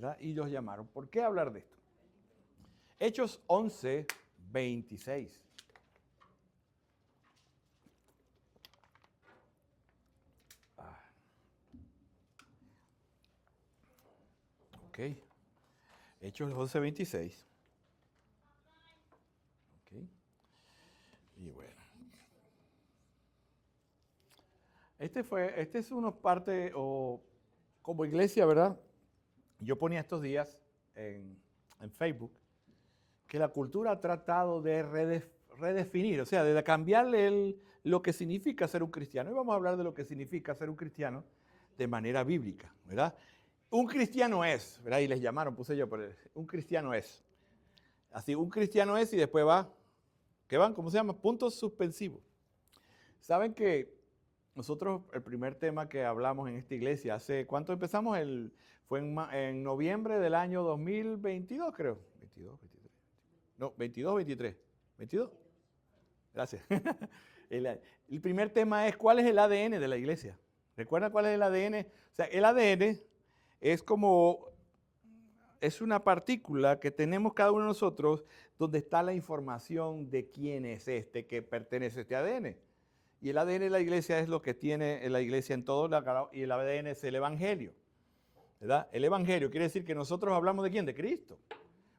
¿verdad? Y los llamaron. ¿Por qué hablar de esto? Hechos 11, 26. Ok. Hechos 11, 26. Ok. Y bueno. Este es una parte, o como iglesia, ¿verdad? Yo ponía estos días en Facebook que la cultura ha tratado de redefinir, o sea, de cambiarle lo que significa ser un cristiano. Y vamos a hablar de lo que significa ser un cristiano de manera bíblica, ¿verdad? Un cristiano es, ¿verdad? Y les llamaron, puse yo, pero un cristiano es. Así, un cristiano es y después va, ¿qué van? ¿Cómo se llama? Puntos suspensivos. Saben que nosotros, el primer tema que hablamos en esta iglesia, ¿cuánto empezamos? Fue en noviembre del año 2022, creo. 22, 23. No, 22, 23. 22. Gracias. El primer tema es, ¿cuál es el ADN de la iglesia? ¿Recuerdan cuál es el ADN? O sea, el ADN es una partícula que tenemos cada uno de nosotros donde está la información de quién es que pertenece a este ADN. Y el ADN de la iglesia es lo que tiene la iglesia en todo, y el ADN es el evangelio, ¿verdad? El evangelio quiere decir que nosotros hablamos de quién, de Cristo.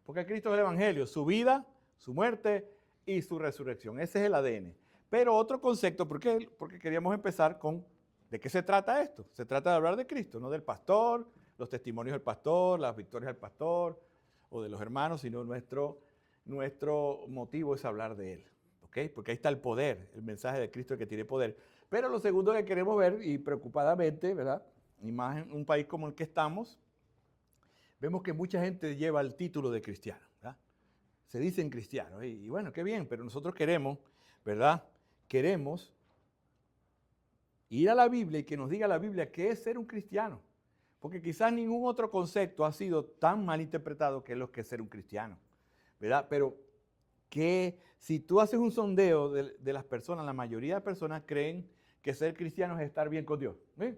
Porque Cristo es el evangelio, su vida, su muerte y su resurrección. Ese es el ADN. Pero otro concepto, ¿por qué? Porque queríamos empezar con, ¿de qué se trata esto? Se trata de hablar de Cristo, no del pastor, los testimonios del pastor, las victorias del pastor o de los hermanos, sino nuestro motivo es hablar de él. ¿Okay? Porque ahí está el poder, el mensaje de Cristo que tiene poder. Pero lo segundo que queremos ver, y preocupadamente, ¿verdad? Y más en un país como el que estamos, vemos que mucha gente lleva el título de cristiano, ¿verdad? Se dicen cristianos, y bueno, qué bien, pero nosotros queremos, ¿verdad? Queremos ir a la Biblia y que nos diga la Biblia qué es ser un cristiano. Porque quizás ningún otro concepto ha sido tan mal interpretado que lo que es ser un cristiano, ¿verdad? Pero que si tú haces un sondeo de las personas, la mayoría de personas creen que ser cristiano es estar bien con Dios. ¿Sí?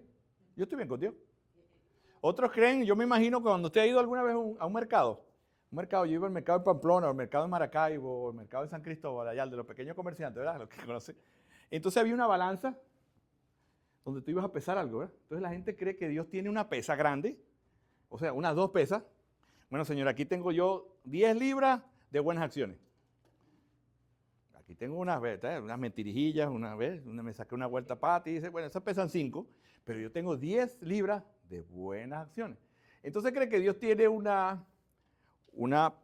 Yo estoy bien con Dios. Otros creen, yo me imagino que cuando usted ha ido alguna vez a un mercado, yo iba al mercado de Pamplona, o al mercado de Maracaibo, o al mercado de San Cristóbal, allá, el de los pequeños comerciantes, ¿verdad? Los que conocen. Entonces había una balanza donde tú ibas a pesar algo, ¿verdad? Entonces la gente cree que Dios tiene una pesa grande, o sea, unas 2 pesas. Bueno, señor, aquí tengo yo 10 libras de buenas acciones. Aquí tengo unas mentirijillas, me saqué una vuelta pata y dice, bueno, esas pesan 5, pero yo tengo 10 libras de buenas acciones. Entonces cree que Dios tiene una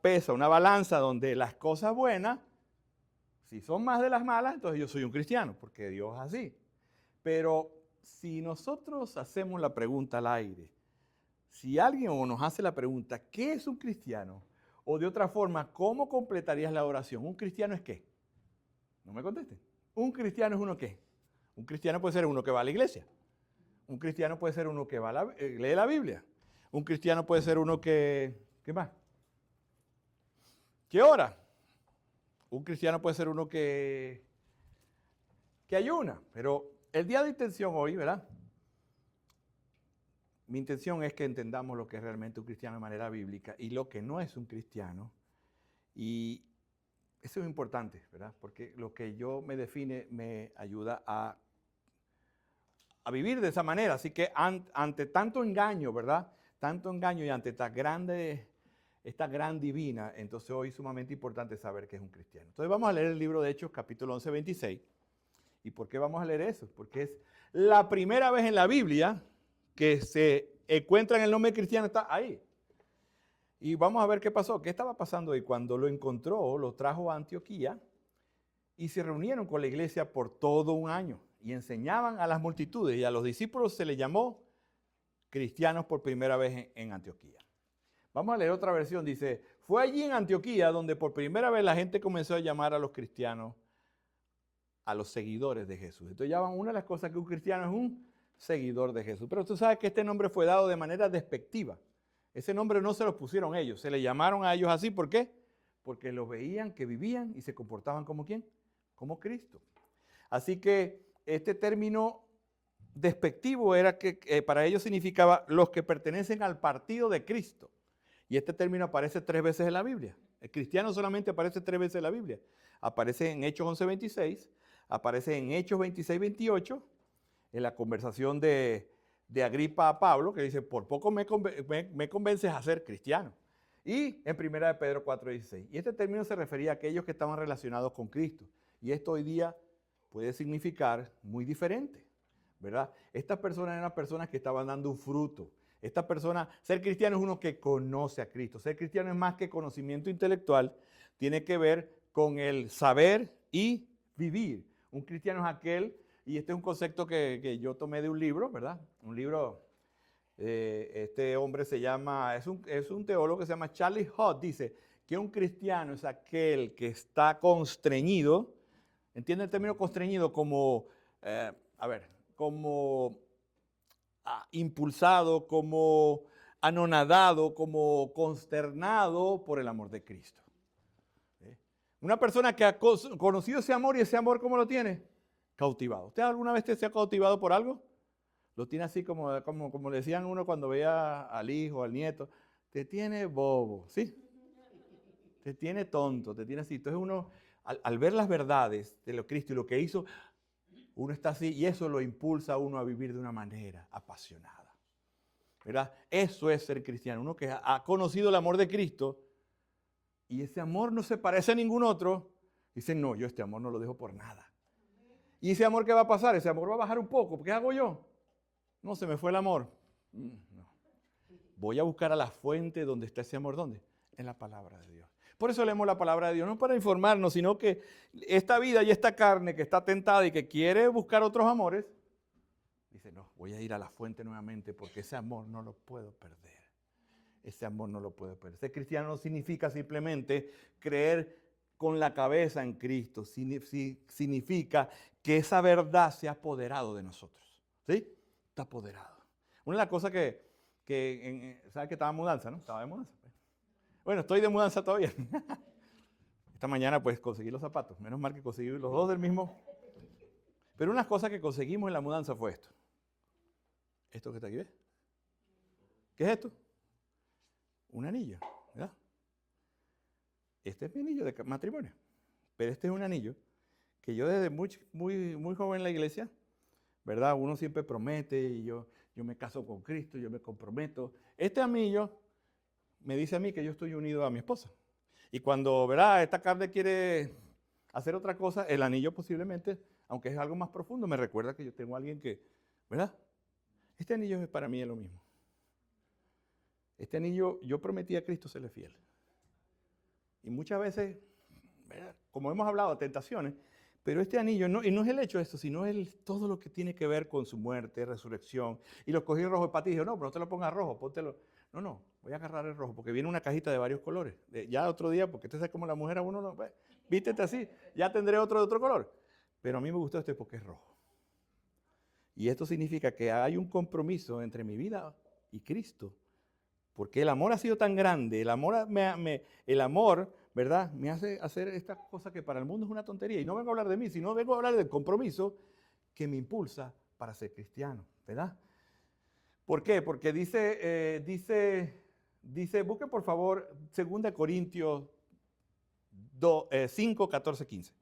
pesa, una balanza donde las cosas buenas, si son más de las malas, entonces yo soy un cristiano, porque Dios es así. Pero si nosotros hacemos la pregunta al aire, si alguien nos hace la pregunta, ¿qué es un cristiano? O de otra forma, ¿cómo completarías la oración? ¿Un cristiano es qué? No me contesten. ¿Un cristiano es uno qué? Un cristiano puede ser uno que va a la iglesia. Un cristiano puede ser uno que lee la Biblia. Un cristiano puede ser uno ¿qué más? ¿Qué ora? Un cristiano puede ser uno que ayuna. Pero el día de intención hoy, ¿verdad? Mi intención es que entendamos lo que es realmente un cristiano de manera bíblica y lo que no es un cristiano. Y eso es importante, ¿verdad? Porque lo que yo me define me ayuda a vivir de esa manera. Así que ante tanto engaño, ¿verdad? Tanto engaño y ante esta gran divina, entonces hoy es sumamente importante saber que es un cristiano. Entonces vamos a leer el libro de Hechos, capítulo 11, 26. ¿Y por qué vamos a leer eso? Porque es la primera vez en la Biblia que se encuentra en el nombre cristiano, está ahí. Y vamos a ver qué pasó, qué estaba pasando ahí. Cuando lo encontró, lo trajo a Antioquía y se reunieron con la iglesia por todo un año y enseñaban a las multitudes, y a los discípulos se les llamó cristianos por primera vez en Antioquía. Vamos a leer otra versión, dice, fue allí en Antioquía donde por primera vez la gente comenzó a llamar a los cristianos, a los seguidores de Jesús. Entonces ya una de las cosas que un cristiano es un seguidor de Jesús. Pero tú sabes que este nombre fue dado de manera despectiva. Ese nombre no se lo pusieron ellos, se le llamaron a ellos así. ¿Por qué? Porque los veían que vivían y se comportaban como ¿quién? Como Cristo. Así que este término despectivo era que para ellos significaba los que pertenecen al partido de Cristo. Y este término aparece 3 veces en la Biblia. El cristiano solamente aparece 3 veces en la Biblia. Aparece en Hechos 11:26, aparece en Hechos 26:28, en la conversación de Agripa a Pablo, que dice, por poco me convences a ser cristiano. Y en 1 de Pedro 4:16. Y este término se refería a aquellos que estaban relacionados con Cristo. Y esto hoy día puede significar muy diferente, ¿verdad? Estas personas eran personas que estaban dando un fruto. Esta persona, ser cristiano es uno que conoce a Cristo. Ser cristiano es más que conocimiento intelectual, tiene que ver con el saber y vivir. Un cristiano es aquel, y este es un concepto que yo tomé de un libro, ¿verdad? Un libro, este hombre se llama, es un teólogo que se llama Charlie Huth, dice que un cristiano es aquel que está constreñido, ¿entiende el término constreñido? Como, como impulsado, como anonadado, como consternado por el amor de Cristo. Una persona que ha conocido ese amor, y ese amor, ¿cómo lo tiene? Cautivado. ¿Usted alguna vez se ha cautivado por algo? Lo tiene así como le decían uno cuando veía al hijo, al nieto, te tiene bobo, ¿sí? Te tiene tonto, te tiene así. Entonces uno, al ver las verdades de lo Cristo y lo que hizo, uno está así y eso lo impulsa a uno a vivir de una manera apasionada, ¿verdad? Eso es ser cristiano, uno que ha conocido el amor de Cristo y ese amor no se parece a ningún otro. Dice, no, yo este amor no lo dejo por nada. ¿Y ese amor qué va a pasar? Ese amor va a bajar un poco. ¿Qué hago yo? No, se me fue el amor. No. Voy a buscar a la fuente donde está ese amor. ¿Dónde? En la palabra de Dios. Por eso leemos la palabra de Dios, no para informarnos, sino que esta vida y esta carne que está tentada y que quiere buscar otros amores, dice, no, voy a ir a la fuente nuevamente porque ese amor no lo puedo perder. Ese amor no lo puedo perder. Ser cristiano no significa simplemente creer con la cabeza en Cristo, significa que esa verdad se ha apoderado de nosotros. ¿Sí? Está apoderado. Una de las cosas ¿sabes que estaba en mudanza, no? Estaba de mudanza. Bueno, estoy de mudanza todavía. Esta mañana pues conseguí los zapatos. Menos mal que conseguí los dos del mismo. Pero una cosa que conseguimos en la mudanza fue esto. Esto que está aquí, ¿ves? ¿Qué es esto? Un anillo, ¿verdad? Este es mi anillo de matrimonio. Pero este es un anillo que yo desde muy joven en la iglesia, ¿verdad? Uno siempre promete y yo me caso con Cristo, yo me comprometo. Este anillo me dice a mí que yo estoy unido a mi esposa. Y cuando, ¿verdad?, esta carne quiere hacer otra cosa, el anillo posiblemente, aunque es algo más profundo, me recuerda que yo tengo a alguien que, ¿verdad? Este anillo es para mí es lo mismo. Este anillo, yo prometí a Cristo serle fiel. Y muchas veces, ¿verdad?, como hemos hablado, tentaciones, pero este anillo, y no es el hecho de esto, sino todo lo que tiene que ver con su muerte, resurrección. Y lo cogí rojo para ti y dije, no, pero no te lo pongas rojo, póntelo. No, voy a agarrar el rojo, porque viene una cajita de varios colores. Ya otro día, porque usted sabe como la mujer a uno, no, vístete así, ya tendré otro de otro color. Pero a mí me gustó este porque es rojo. Y esto significa que hay un compromiso entre mi vida y Cristo. Porque el amor ha sido tan grande, el amor, ¿verdad?, me hace hacer esta cosa que para el mundo es una tontería. Y no vengo a hablar de mí, sino vengo a hablar del compromiso que me impulsa para ser cristiano, ¿verdad? ¿Por qué? Porque dice, busquen por favor 2 Corintios 5, 14, 15.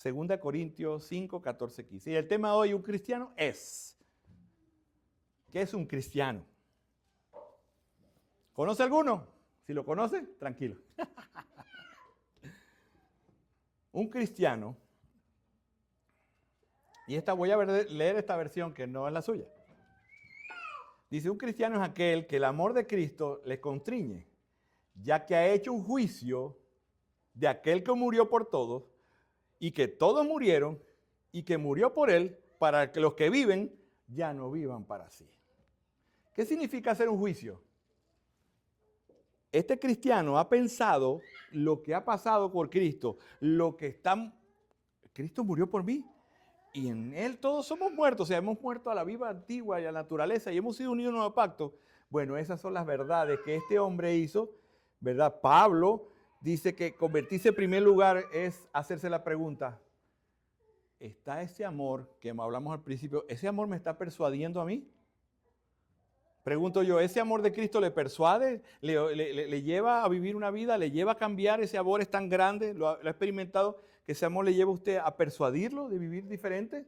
2 Corintios 5, 14, 15. Y el tema de hoy, un cristiano es. ¿Qué es un cristiano? ¿Conoce alguno? Si lo conoce, tranquilo. Un cristiano, y voy a leer esta versión que no es la suya. Dice, un cristiano es aquel que el amor de Cristo le constriñe, ya que ha hecho un juicio de aquel que murió por todos, y que todos murieron, y que murió por él, para que los que viven ya no vivan para sí. ¿Qué significa hacer un juicio? Este cristiano ha pensado lo que ha pasado por Cristo, Cristo murió por mí y en Él todos somos muertos, o sea, hemos muerto a la vida antigua y a la naturaleza y hemos sido unidos a un nuevo pacto. Bueno, esas son las verdades que este hombre hizo, ¿verdad? Pablo dice que convertirse en primer lugar es hacerse la pregunta, ¿está ese amor que hablamos al principio, ese amor me está persuadiendo a mí? Pregunto yo, ¿ese amor de Cristo le persuade? ¿Le lleva a vivir una vida? ¿Le lleva a cambiar? ¿Ese amor es tan grande? ¿Lo ha experimentado que ese amor le lleva a usted a persuadirlo de vivir diferente?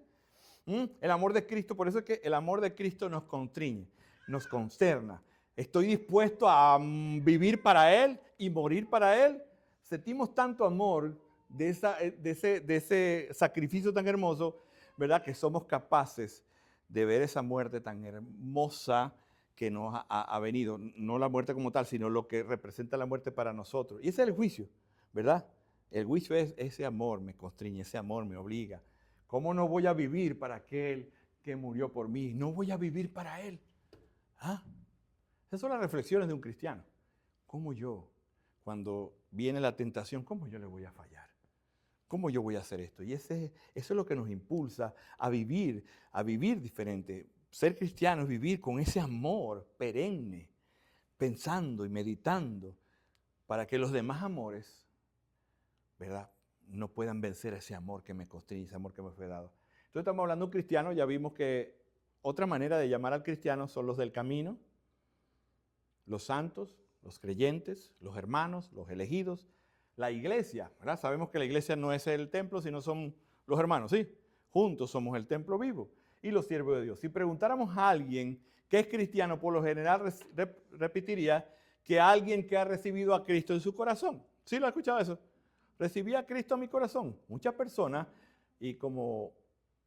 El amor de Cristo, por eso es que el amor de Cristo nos constriñe, nos consterna. Estoy dispuesto a vivir para Él y morir para Él. Sentimos tanto amor de ese sacrificio tan hermoso, ¿verdad? Que somos capaces de ver esa muerte tan hermosa que nos ha venido. No la muerte como tal, sino lo que representa la muerte para nosotros. Y ese es el juicio, ¿verdad? El juicio es ese amor me constriñe, ese amor me obliga. ¿Cómo no voy a vivir para aquel que murió por mí? No voy a vivir para Él. ¿Ah? Esas son las reflexiones de un cristiano. ¿Cómo yo, cuando viene la tentación, cómo yo le voy a fallar? ¿Cómo yo voy a hacer esto? Y eso es lo que nos impulsa a vivir diferente. Ser cristiano es vivir con ese amor perenne, pensando y meditando para que los demás amores, ¿verdad?, no puedan vencer ese amor que me constriñe, ese amor que me fue dado. Entonces estamos hablando de un cristiano, ya vimos que otra manera de llamar al cristiano son los del camino, los santos, los creyentes, los hermanos, los elegidos, la iglesia, ¿verdad? Sabemos que la iglesia no es el templo, sino son los hermanos, ¿sí? Juntos somos el templo vivo y los siervos de Dios. Si preguntáramos a alguien que es cristiano, por lo general repetiría que alguien que ha recibido a Cristo en su corazón. ¿Sí lo ha escuchado eso? Recibí a Cristo en mi corazón. Muchas personas, y como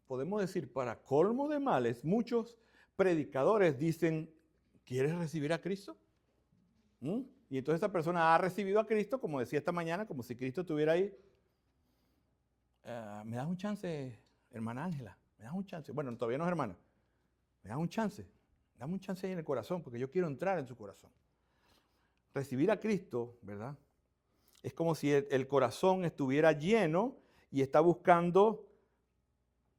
podemos decir, para colmo de males, muchos predicadores dicen, ¿quieres recibir a Cristo? Y entonces esa persona ha recibido a Cristo, como decía esta mañana, como si Cristo estuviera ahí. ¿Me das un chance, hermana Ángela? ¿Me das un chance? Bueno, todavía no es hermana. ¿Me das un chance? Dame un chance ahí en el corazón, porque yo quiero entrar en su corazón. Recibir a Cristo, ¿verdad?, es como si el corazón estuviera lleno y está buscando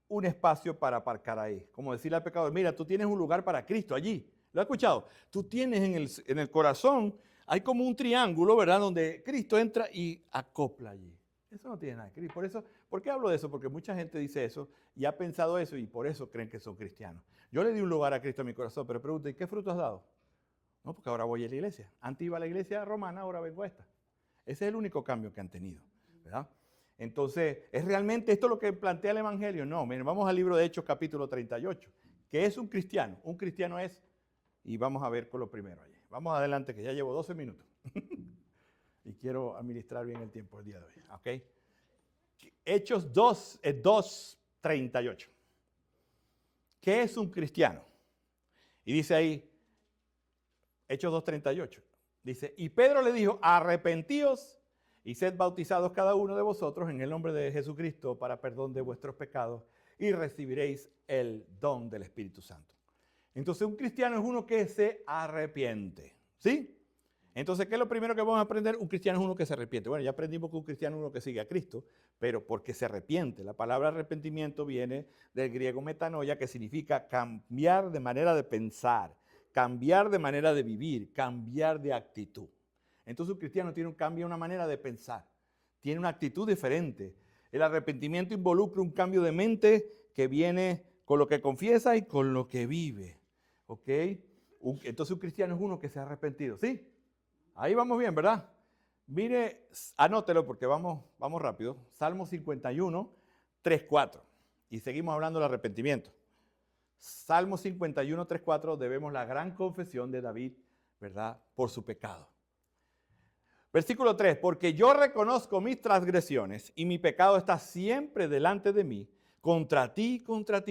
un espacio para aparcar ahí. Como decirle al pecador, mira, tú tienes un lugar para Cristo allí. ¿Lo has escuchado? Tú tienes en el corazón, hay como un triángulo, ¿verdad?, donde Cristo entra y acopla allí. Eso no tiene nada que ver. Por eso, ¿por qué hablo de eso? Porque mucha gente dice eso y ha pensado eso y por eso creen que son cristianos. Yo le di un lugar a Cristo en mi corazón, pero pregunto, ¿y qué fruto has dado? No, porque ahora voy a la iglesia. Antes iba a la iglesia romana, ahora vengo a esta. Ese es el único cambio que han tenido, ¿verdad? Entonces, ¿es realmente esto lo que plantea el Evangelio? No, miren, vamos al libro de Hechos capítulo 38. ¿Qué es un cristiano? Un cristiano es, y vamos a ver con lo primero allí. Vamos adelante que ya llevo 12 minutos. Y quiero administrar bien el tiempo el día de hoy, ¿ok? Hechos 2:38. ¿Qué es un cristiano? Y dice ahí, Hechos 2:38. Dice, y Pedro le dijo, arrepentíos y sed bautizados cada uno de vosotros en el nombre de Jesucristo para perdón de vuestros pecados y recibiréis el don del Espíritu Santo. Entonces un cristiano es uno que se arrepiente, ¿sí? Entonces, ¿qué es lo primero que vamos a aprender? Un cristiano es uno que se arrepiente. Bueno, ya aprendimos que un cristiano es uno que sigue a Cristo, pero porque se arrepiente. La palabra arrepentimiento viene del griego metanoia, que significa cambiar de manera de pensar, cambiar de manera de vivir, cambiar de actitud. Entonces un cristiano cambia una manera de pensar, tiene una actitud diferente. El arrepentimiento involucra un cambio de mente que viene con lo que confiesa y con lo que vive. ¿Ok? Entonces un cristiano es uno que se ha arrepentido. ¿Sí? Ahí vamos bien, ¿verdad? Mire, anótelo porque vamos rápido. Salmo 51, 3, 4. Y seguimos hablando del arrepentimiento. Salmo 51, 3, 4, debemos la gran confesión de David, ¿verdad?, por su pecado. Versículo 3, porque yo reconozco mis transgresiones y mi pecado está siempre delante de mí. Contra ti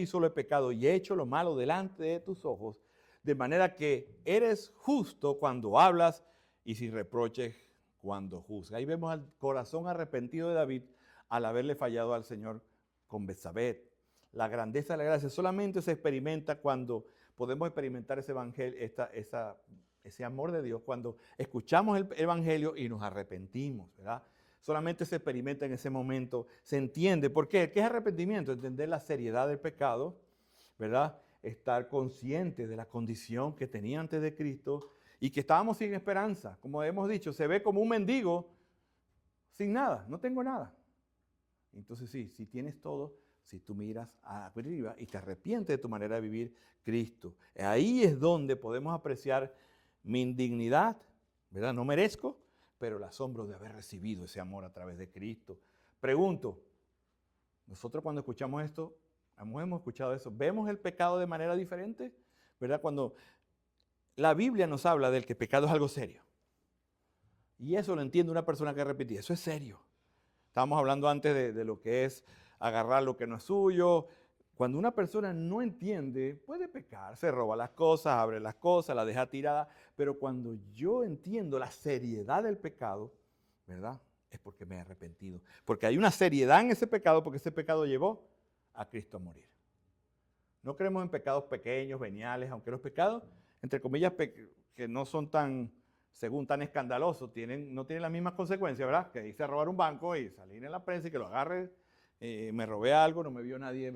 solo he pecado y he hecho lo malo delante de tus ojos, de manera que eres justo cuando hablas y sin reproches cuando juzgas. Ahí vemos al corazón arrepentido de David al haberle fallado al Señor con Betsabé. La grandeza de la gracia solamente se experimenta cuando podemos experimentar ese evangelio, ese amor de Dios, cuando escuchamos el evangelio y nos arrepentimos, ¿verdad? Solamente se experimenta en ese momento, se entiende. ¿Por qué? ¿Qué es arrepentimiento? Entender la seriedad del pecado, ¿verdad? Estar consciente de la condición que tenía antes de Cristo y que estábamos sin esperanza. Como hemos dicho, se ve como un mendigo sin nada, no tengo nada. Entonces sí, si tienes todo, si tú miras arriba y te arrepientes de tu manera de vivir Cristo. Ahí es donde podemos apreciar mi indignidad, ¿verdad? No merezco, pero el asombro de haber recibido ese amor a través de Cristo. Pregunto, nosotros cuando escuchamos esto, hemos escuchado eso, ¿vemos el pecado de manera diferente? ¿Verdad? Cuando la Biblia nos habla del que pecado es algo serio. Y eso lo entiende una persona que repetía, eso es serio. Estábamos hablando antes de lo que es agarrar lo que no es suyo. Cuando una persona no entiende, puede pecar, se roba las cosas, abre las cosas, las deja tiradas. Pero cuando yo entiendo la seriedad del pecado, ¿verdad? Es porque me he arrepentido. Porque hay una seriedad en ese pecado, porque ese pecado llevó a Cristo a morir. No creemos en pecados pequeños, veniales, aunque los pecados, entre comillas, que no son tan, según tan escandalosos, no tienen las mismas consecuencias, ¿verdad? Que hice robar un banco y salir en la prensa y que lo agarre, me robé algo, no me vio nadie,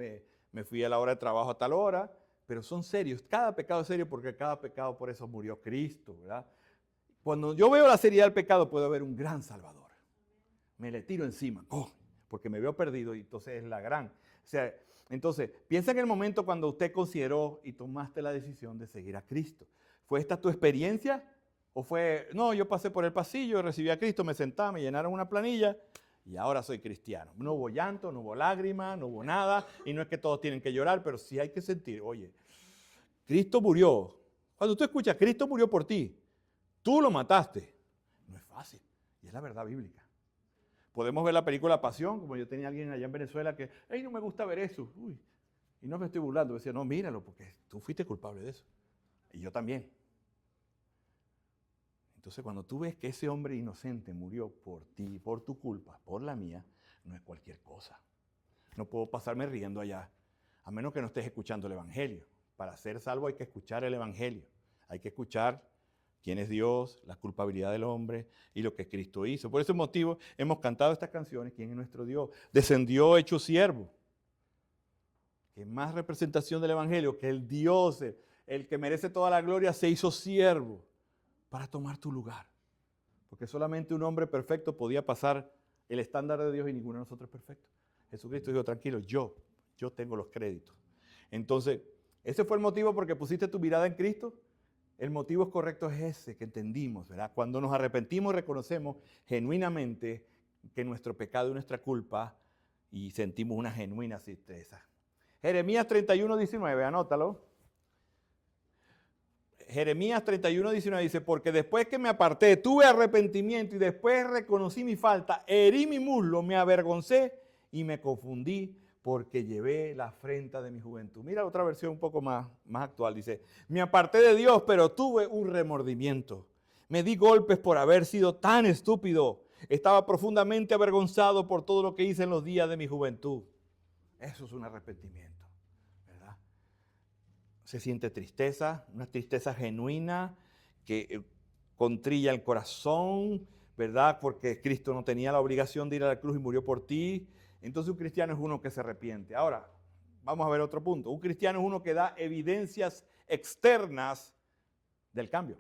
me fui a la hora de trabajo a tal hora, pero son serios. Cada pecado es serio porque cada pecado por eso murió Cristo, ¿verdad? Cuando yo veo la seriedad del pecado, puedo ver un gran Salvador. Me le tiro encima, porque me veo perdido y entonces es la gran. O sea, entonces, piensa en el momento cuando usted consideró y tomaste la decisión de seguir a Cristo. ¿Fue esta tu experiencia? ¿O fue, no, yo pasé por el pasillo, recibí a Cristo, me sentaba, me llenaron una planilla y ahora soy cristiano? No hubo llanto, no hubo lágrimas, no hubo nada. Y no es que todos tienen que llorar, pero sí hay que sentir, oye, Cristo murió. Cuando tú escuchas, Cristo murió por ti, tú lo mataste. No es fácil. Y es la verdad bíblica. Podemos ver la película Pasión, como yo tenía alguien allá en Venezuela que, hey, no me gusta ver eso. Uy, y no me estoy burlando. Decía, no, míralo, porque tú fuiste culpable de eso. Y yo también. Entonces, cuando tú ves que ese hombre inocente murió por ti, por tu culpa, por la mía, no es cualquier cosa. No puedo pasarme riendo allá, a menos que no estés escuchando el Evangelio. Para ser salvo hay que escuchar el Evangelio. Hay que escuchar quién es Dios, la culpabilidad del hombre y lo que Cristo hizo. Por ese motivo hemos cantado estas canciones, ¿quién es nuestro Dios? Descendió hecho siervo. Que más representación del Evangelio, que el Dios, el que merece toda la gloria, se hizo siervo para tomar tu lugar. Porque solamente un hombre perfecto podía pasar el estándar de Dios y ninguno de nosotros es perfecto. Jesucristo dijo, tranquilo, yo tengo los créditos. Entonces, ese fue el motivo por que pusiste tu mirada en Cristo. El motivo correcto es ese que entendimos, ¿verdad? Cuando nos arrepentimos, reconocemos genuinamente que nuestro pecado y nuestra culpa y sentimos una genuina tristeza. Jeremías 31:19, anótalo. Jeremías 31:19 dice, porque después que me aparté, tuve arrepentimiento y después reconocí mi falta, herí mi muslo, me avergoncé y me confundí porque llevé la afrenta de mi juventud. Mira otra versión un poco más actual, dice, me aparté de Dios, pero tuve un remordimiento. Me di golpes por haber sido tan estúpido. Estaba profundamente avergonzado por todo lo que hice en los días de mi juventud. Eso es un arrepentimiento, ¿verdad? Se siente tristeza, una tristeza genuina que contrilla el corazón, ¿verdad? Porque Cristo no tenía la obligación de ir a la cruz y murió por ti. Entonces un cristiano es uno que se arrepiente. Ahora, vamos a ver otro punto. Un cristiano es uno que da evidencias externas del cambio.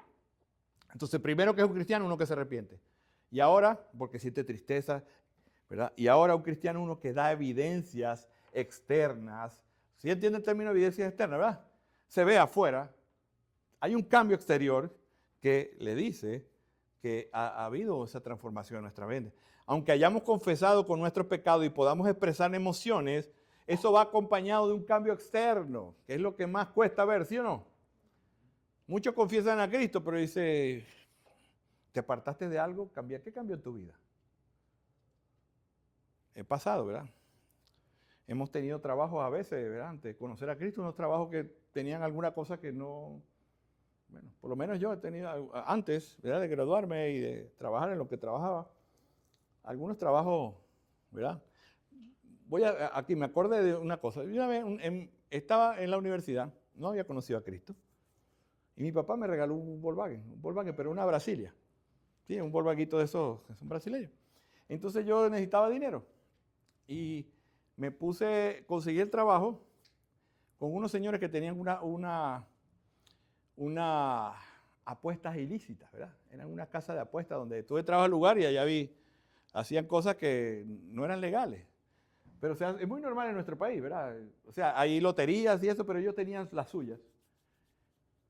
Entonces, primero que es un cristiano, uno que se arrepiente. Y ahora, porque siente tristeza, ¿verdad? Y ahora un cristiano es uno que da evidencias externas. ¿Sí entiende el término evidencias externas, verdad? Se ve afuera, hay un cambio exterior que le dice que ha habido esa transformación en nuestra mente. Aunque hayamos confesado con nuestros pecados y podamos expresar emociones, eso va acompañado de un cambio externo, que es lo que más cuesta ver, ¿sí o no? Muchos confiesan a Cristo, pero dice, ¿te apartaste de algo? ¿Qué cambió en tu vida? He pasado, ¿verdad? Hemos tenido trabajos a veces, ¿verdad? Antes de conocer a Cristo, unos trabajos que tenían alguna cosa que no, bueno, por lo menos yo he tenido antes, ¿verdad? De graduarme y de trabajar en lo que trabajaba, algunos trabajos, ¿verdad? Aquí me acordé de una cosa. Yo una vez estaba en la universidad, no había conocido a Cristo, y mi papá me regaló un Volkswagen, pero una Brasilia. Sí, un Volkswagen de esos, que son brasileños. Entonces yo necesitaba dinero y conseguí el trabajo con unos señores que tenían una apuestas ilícitas, ¿verdad? Eran una casa de apuestas donde tuve trabajo al lugar y allá hacían cosas que no eran legales. Pero o sea, es muy normal en nuestro país, ¿verdad? O sea, hay loterías y eso, pero ellos tenían las suyas.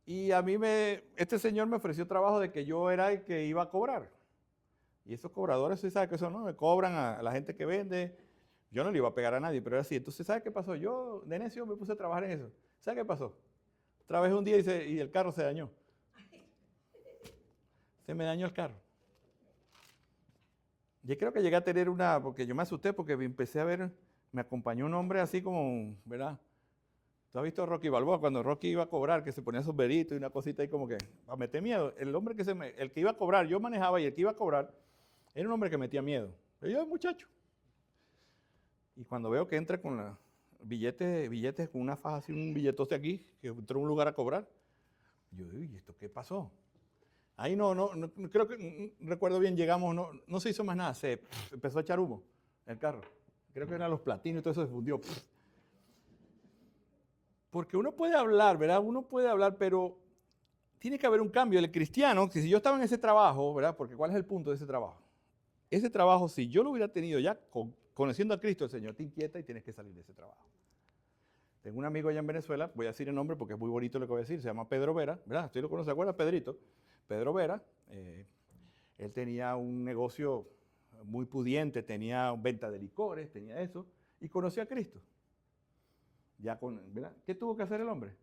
Y a mí este señor me ofreció trabajo de que yo era el que iba a cobrar. Y esos cobradores, ¿sí sabe qué son? ¿No? Me cobran a la gente que vende. Yo no le iba a pegar a nadie, pero era así. Entonces, ¿sabe qué pasó? Yo de necio me puse a trabajar en eso. ¿Sabe qué pasó? Trabajé un día y el carro se dañó. Se me dañó el carro. Yo creo que llegué a tener porque yo me asusté porque empecé a ver, me acompañó un hombre así como, ¿verdad? ¿Tú has visto a Rocky Balboa? Cuando Rocky iba a cobrar, que se ponía sombrerito y una cosita ahí como que, para meter miedo. El hombre el que iba a cobrar, yo manejaba y el que iba a cobrar, era un hombre que metía miedo. Pero yo, muchacho. Y cuando veo que entra con billetes con una faja así, un billetote aquí, que entró a un lugar a cobrar, yo digo, ¿y esto qué pasó? Ahí no, creo que, recuerdo bien, llegamos, no se hizo más nada, se empezó a echar humo el carro. Creo que eran los platinos y todo eso se fundió. Porque uno puede hablar, ¿verdad? Uno puede hablar, pero tiene que haber un cambio. El cristiano, que si yo estaba en ese trabajo, ¿verdad? Porque ¿cuál es el punto de ese trabajo? Ese trabajo, si yo lo hubiera tenido ya conociendo a Cristo, el Señor te inquieta y tienes que salir de ese trabajo. Tengo un amigo allá en Venezuela, voy a decir el nombre porque es muy bonito lo que voy a decir, se llama Pedro Vera, ¿verdad? ¿Usted lo conoce? ¿Se acuerda? Pedrito. Pedro Vera, él tenía un negocio muy pudiente, tenía venta de licores, tenía eso, y conoció a Cristo. ¿Verdad? ¿Qué tuvo que hacer el hombre?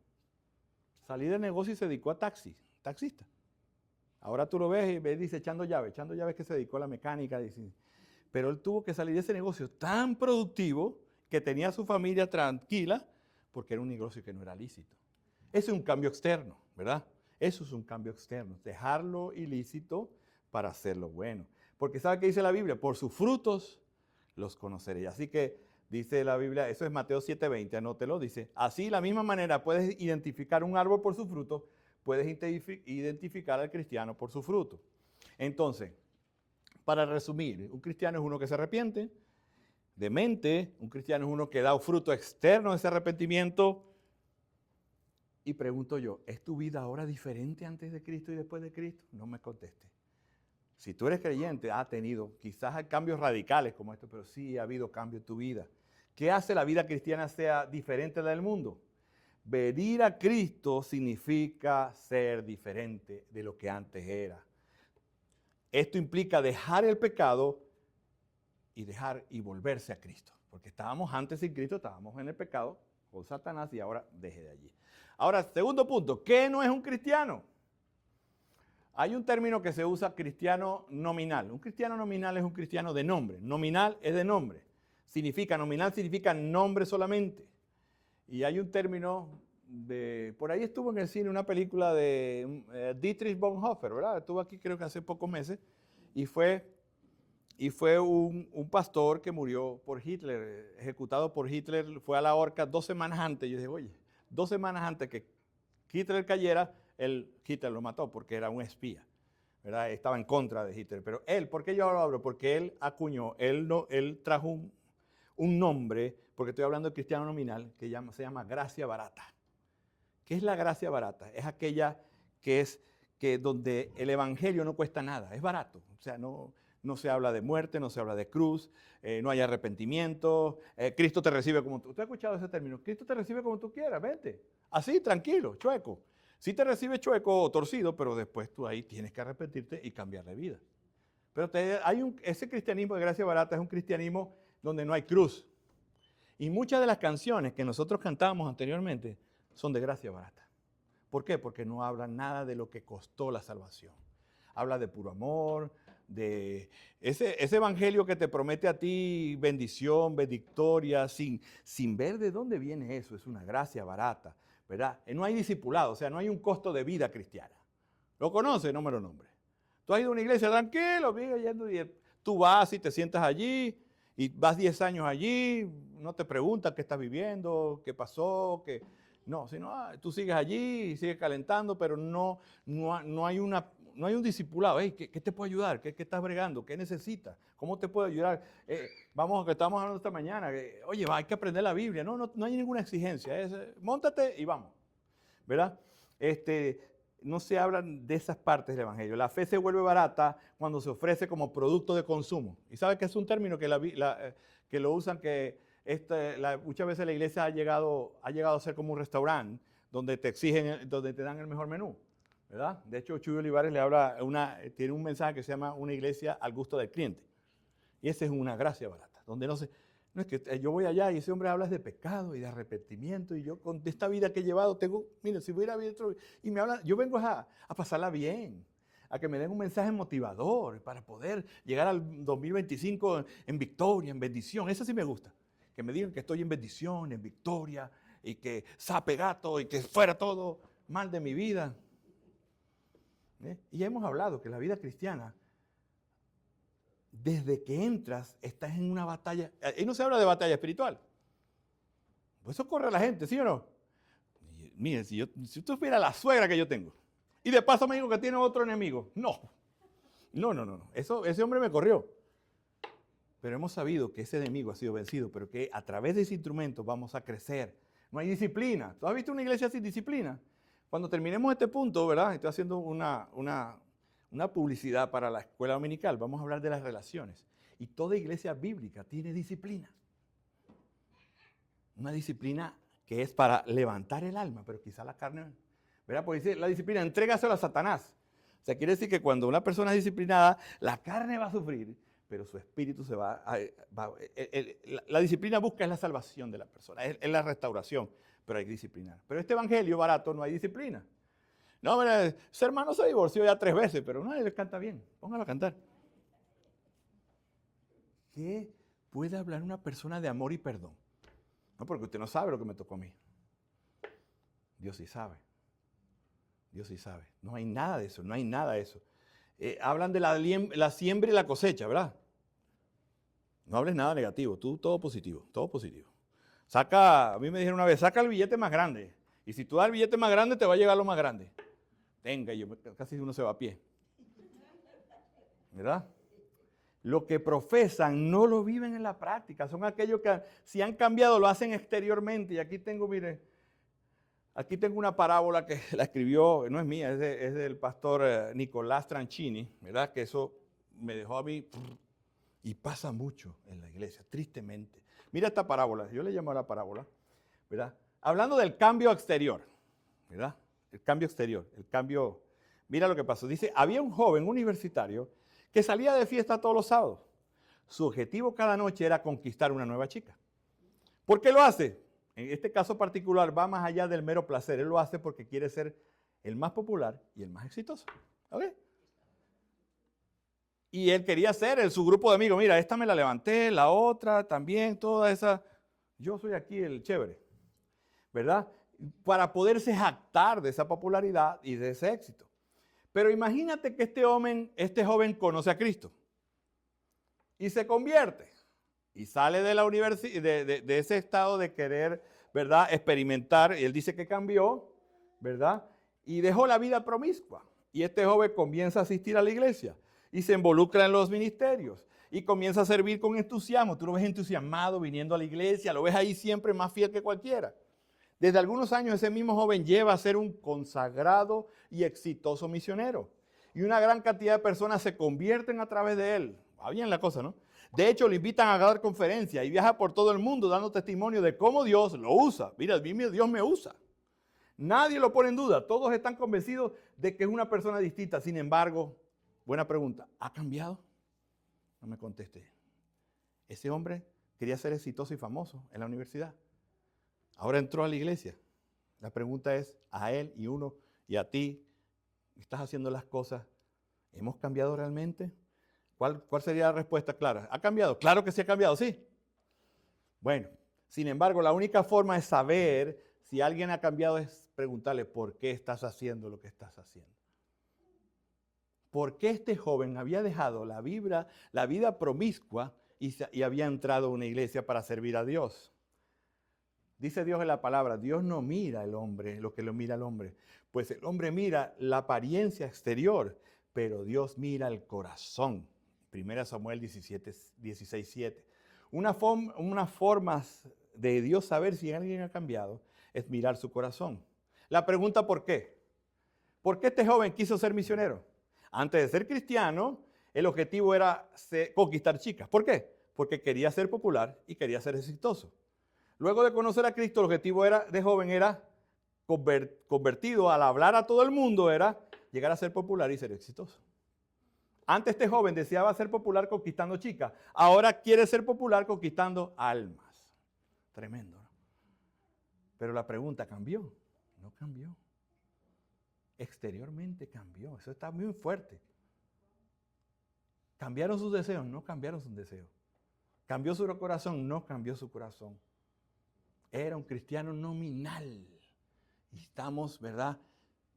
Salir del negocio y se dedicó a taxista. Ahora tú lo ves y dice echando llaves que se dedicó a la mecánica. Dice. Pero él tuvo que salir de ese negocio tan productivo que tenía a su familia tranquila porque era un negocio que no era lícito. Eso es un cambio externo, ¿verdad? Eso es un cambio externo, dejarlo ilícito para hacerlo bueno. Porque ¿sabe qué dice la Biblia? Por sus frutos los conoceréis. Así que dice la Biblia, eso es Mateo 7:20, anótelo, dice, así de la misma manera puedes identificar un árbol por su fruto, puedes identificar al cristiano por su fruto. Entonces, para resumir, un cristiano es uno que se arrepiente de mente, un cristiano es uno que da un fruto externo de ese arrepentimiento. Y pregunto yo, ¿es tu vida ahora diferente antes de Cristo y después de Cristo? No me conteste. Si tú eres creyente, ha tenido, quizás hay cambios radicales como esto, pero sí ha habido cambio en tu vida. ¿Qué hace la vida cristiana sea diferente del mundo? Venir a Cristo significa ser diferente de lo que antes era. Esto implica dejar el pecado y volverse a Cristo. Porque estábamos antes sin Cristo, estábamos en el pecado con Satanás y ahora deje de allí. Ahora, segundo punto, ¿qué no es un cristiano? Hay un término que se usa, cristiano nominal. Un cristiano nominal es un cristiano de nombre. Nominal es de nombre. Nominal significa nombre solamente. Y hay un término por ahí estuvo en el cine una película de Dietrich Bonhoeffer, ¿verdad? Estuvo aquí creo que hace pocos meses y fue un pastor que murió por Hitler, ejecutado por Hitler, fue a la horca 2 semanas antes. Yo dije, oye, 2 semanas antes que Hitler cayera, Hitler lo mató porque era un espía, ¿verdad? Estaba en contra de Hitler. Pero él, ¿por qué yo lo hablo? Porque él acuñó, él trajo un nombre, porque estoy hablando de cristiano nominal, que se llama gracia barata. ¿Qué es la gracia barata? Es aquella que donde el evangelio no cuesta nada, es barato. O sea, no se habla de muerte, no se habla de cruz, no hay arrepentimiento, Cristo te recibe como tú. ¿Usted ha escuchado ese término? Cristo te recibe como tú quieras, vente. Así, tranquilo, chueco. Sí te recibe chueco o torcido, pero después tú ahí tienes que arrepentirte y cambiar de vida. Pero ese cristianismo de gracia barata es un cristianismo donde no hay cruz. Y muchas de las canciones que nosotros cantábamos anteriormente son de gracia barata. ¿Por qué? Porque no hablan nada de lo que costó la salvación. Habla de puro amor, de ese evangelio que te promete a ti bendición, victoria, sin ver de dónde viene eso. Es una gracia barata, ¿verdad? No hay discipulado, o sea, no hay un costo de vida cristiana. ¿Lo conoces? No me lo nombre. Tú has ido a una iglesia, tranquilo, yendo, y tú vas y te sientas allí, y vas 10 años allí, no te preguntas qué estás viviendo, qué pasó, no, sino tú sigues allí, sigues calentando, pero no hay un discipulado. Hey, ¿qué te puede ayudar? ¿Qué estás bregando? ¿Qué necesitas? ¿Cómo te puedo ayudar? Vamos a que estamos hablando esta mañana. Oye, hay que aprender la Biblia. No hay ninguna exigencia. Móntate y vamos. ¿Verdad? No se hablan de esas partes del Evangelio. La fe se vuelve barata cuando se ofrece como producto de consumo. ¿Y sabe que es un término que lo usan que muchas veces la iglesia ha llegado a ser como un restaurante donde te exigen, donde te dan el mejor menú, ¿verdad? De hecho, Chuy Olivares tiene un mensaje que se llama Una iglesia al gusto del cliente. Y esa es una gracia barata, donde no es que yo voy allá y ese hombre habla de pecado y de arrepentimiento y yo con esta vida que he llevado mire, si voy a ir a otro y me hablan, yo vengo a pasarla bien, a que me den un mensaje motivador para poder llegar al 2025 en victoria, en bendición. Eso sí me gusta, que me digan que estoy en bendición, en victoria y que sape gato y que fuera todo mal de mi vida. Y ya hemos hablado que la vida cristiana, desde que entras, estás en una batalla. Ahí no se habla de batalla espiritual. Pues eso corre a la gente, ¿sí o no? Miren, si usted fuera la suegra que yo tengo, y de paso me digo que tiene otro enemigo. No. Ese hombre me corrió. Pero hemos sabido que ese enemigo ha sido vencido, pero que a través de ese instrumento vamos a crecer. No hay disciplina. ¿Tú has visto una iglesia sin disciplina? Cuando terminemos este punto, ¿verdad? Estoy haciendo una publicidad para la escuela dominical. Vamos a hablar de las relaciones. Y toda iglesia bíblica tiene disciplina. Una disciplina que es para levantar el alma, pero quizá la carne, ¿verdad? Porque dice la disciplina, entrégaselo a Satanás. O sea, quiere decir que cuando una persona es disciplinada, la carne va a sufrir, pero su espíritu se va a... la disciplina busca es la salvación de la persona, es la restauración, pero hay que disciplinar. Pero este evangelio barato no hay disciplina. No, mira, ese hermano se divorció ya 3 veces, pero no, él canta bien, póngalo a cantar. ¿Qué puede hablar una persona de amor y perdón? No, porque usted no sabe lo que me tocó a mí. Dios sí sabe. Dios sí sabe. No hay nada de eso, no hay nada de eso. Hablan de la siembra y la cosecha, ¿verdad? No hables nada negativo, tú todo positivo, todo positivo. A mí me dijeron una vez, saca el billete más grande. Y si tú das el billete más grande, te va a llegar lo más grande. Venga, casi uno se va a pie. ¿Verdad? Lo que profesan no lo viven en la práctica. Son aquellos que si han cambiado lo hacen exteriormente. Y aquí tengo, mire, aquí tengo una parábola que la escribió, no es mía, es del pastor Nicolás Tranchini, ¿verdad? Que eso me dejó a mí, y pasa mucho en la iglesia, tristemente. Mira esta parábola, yo le llamo la parábola, ¿verdad? Hablando del cambio exterior, ¿verdad? El cambio exterior, mira lo que pasó. Dice, había un joven universitario que salía de fiesta todos los sábados. Su objetivo cada noche era conquistar una nueva chica. ¿Por qué lo hace? En este caso particular va más allá del mero placer. Él lo hace porque quiere ser el más popular y el más exitoso. ¿Okay? Y él quería ser su grupo de amigos. Mira, esta me la levanté, la otra también, toda esa. Yo soy aquí el chévere, ¿verdad? Para poderse jactar de esa popularidad y de ese éxito. Pero imagínate que este joven conoce a Cristo y se convierte y sale de la universidad, de ese estado de querer, ¿verdad?, experimentar. Y él dice que cambió, ¿verdad? Y dejó la vida promiscua. Y este joven comienza a asistir a la iglesia y se involucra en los ministerios y comienza a servir con entusiasmo. Tú lo ves entusiasmado viniendo a la iglesia, lo ves ahí siempre más fiel que cualquiera. Desde algunos años ese mismo joven lleva a ser un consagrado y exitoso misionero. Y una gran cantidad de personas se convierten a través de él. Va bien la cosa, ¿no? De hecho, lo invitan a dar conferencias y viaja por todo el mundo dando testimonio de cómo Dios lo usa. Mira, Dios me usa. Nadie lo pone en duda. Todos están convencidos de que es una persona distinta. Sin embargo, buena pregunta, ¿ha cambiado? No me contesté. Ese hombre quería ser exitoso y famoso en la universidad. Ahora entró a la iglesia. La pregunta es a él y a ti, ¿estás haciendo las cosas? ¿Hemos cambiado realmente? ¿Cuál sería la respuesta clara? ¿Ha cambiado? Claro que sí ha cambiado, sí. Bueno, sin embargo, la única forma de saber si alguien ha cambiado es preguntarle por qué estás haciendo lo que estás haciendo. ¿Por qué este joven había dejado la vida promiscua y había entrado a una iglesia para servir a Dios? Dice Dios en la palabra, Dios no mira al hombre lo que lo mira al hombre. Pues el hombre mira la apariencia exterior, pero Dios mira el corazón. 1 Samuel 16:7. Una forma de Dios saber si alguien ha cambiado es mirar su corazón. La pregunta ¿por qué? ¿Por qué este joven quiso ser misionero? Antes de ser cristiano, el objetivo era conquistar chicas. ¿Por qué? porque quería ser popular y quería ser exitoso. Luego de conocer a Cristo, el objetivo de joven era convertido al hablar a todo el mundo, era llegar a ser popular y ser exitoso. Antes este joven deseaba ser popular conquistando chicas, ahora quiere ser popular conquistando almas. Tremendo, ¿no? Pero la pregunta, ¿cambió? No cambió. Exteriormente cambió, eso está muy fuerte. ¿Cambiaron sus deseos? No cambiaron sus deseos. ¿Cambió su corazón? No cambió su corazón. Era un cristiano nominal. Y estamos, ¿verdad?